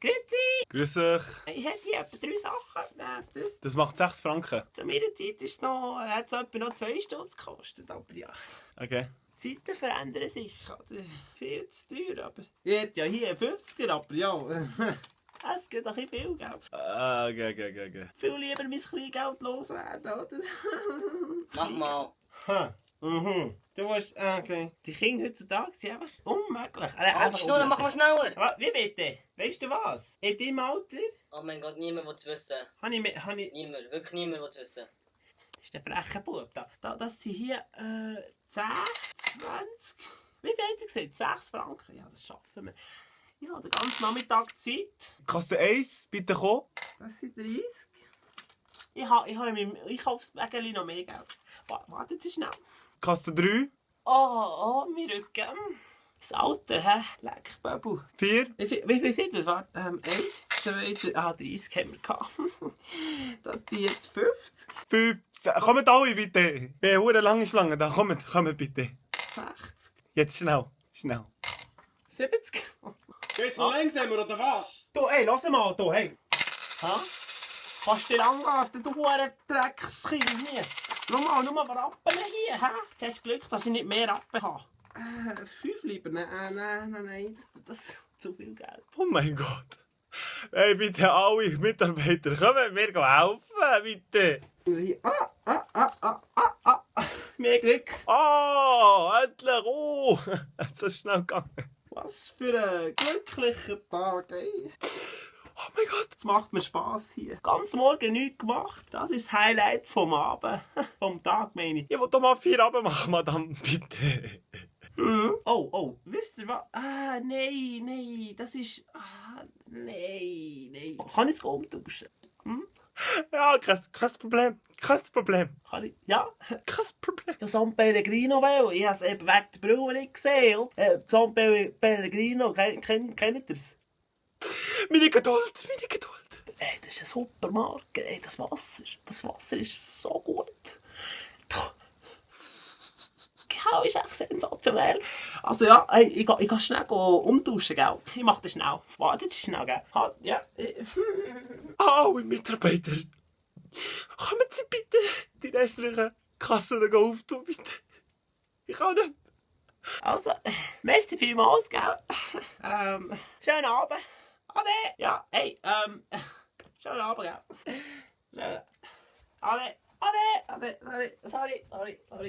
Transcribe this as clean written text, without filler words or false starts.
Grüezi! Grüß euch. Ich hätte hier etwa 3 Sachen. Das macht 6 Franken. Zu meiner Zeit ist es noch, hat es etwa noch 2 Stutz gekostet, aber ja. Okay. Die Zeiten verändern sich, oder? Viel zu teuer, aber... Ich hätte ja hier 50er, aber ja... Es geht doch ein bisschen viel, gell? Okay. Viel lieber mein Kleingeld loswerden, oder? Mach mal. Du musst... Okay. Die Kinder heutzutage sind einfach unmöglich. Halt die Schnur, mach mal schneller. Wie bitte? Weißt du was? In deinem Alter Oh mein Gott, niemand will es wissen. habe ich... Niemand, wirklich niemand will es wissen. Das ist der freche Bub. Das sind hier 10, 20... Wie viel haben sie gesagt? 6 Franken? Ja, das schaffen wir. Ich habe den ganzen Nachmittag Zeit. Kasse 1, bitte kommen. Das sind 30. Ich habe in meinem Einkaufswägeli noch mehr Geld. Warten Sie schnell. Kasse 3, Mein Rücken. Das Alter, hä? Leck, Babu. 4, Wie viel sind das? Warte, 1, 2, 3... 30 haben wir gehabt. Das sind jetzt 50. 5. Kommt alle bitte. Wir haben eine lange Schlange da. Kommt bitte. 60. Jetzt schnell. 70. Geht's noch langsamer, oder was? Du, ey, lass mal, du, hey. Ha? Kannst du dir anwarten, du hure Dreckskind hier? Nur mal Rappen hier, hä? Jetzt hast du Glück, dass ich nicht mehr Rappen habe. 5 lieber? Nein, das ist zu viel Geld. Oh mein Gott. Hey, bitte alle Mitarbeiter, kommt mir helfen, bitte. Mehr Glück. Endlich. Oh, es ist schnell gegangen. Was für ein glücklicher Tag, ey. Oh mein Gott. Es macht mir Spass hier. Ganz morgen nichts gemacht. Das ist das Highlight vom Abend. Vom Tag, meine ich. Ich will doch mal 4 runtermachen, Madame, bitte. Oh, wisst ihr was? Nein, das ist... nein. Kann ich es umtauschen? Ja, kein Problem. Kann ich? Ja? Kein Problem. Das San Pellegrino will. Ich habe es eben wegen der Brille nicht gesehen. San Pellegrino, kennt ihr es? Meine Geduld. Ey, das ist eine super Marke. Ey, das Wasser ist so gut. Genau, ist echt sensationell. Also ja, ey, ich gehe schnell umtauschen, gell? Ich mache das schnell. Wartet schnell, gell? Ja. Alle Mitarbeiter. Kommen Sie bitte die restlichen Kassen auftun, bitte. Ich kann nicht. Also, merci vielmals, gell? Schönen Abend. Ade. Ja, hey, schönen Abend, gell? Ade. Sorry.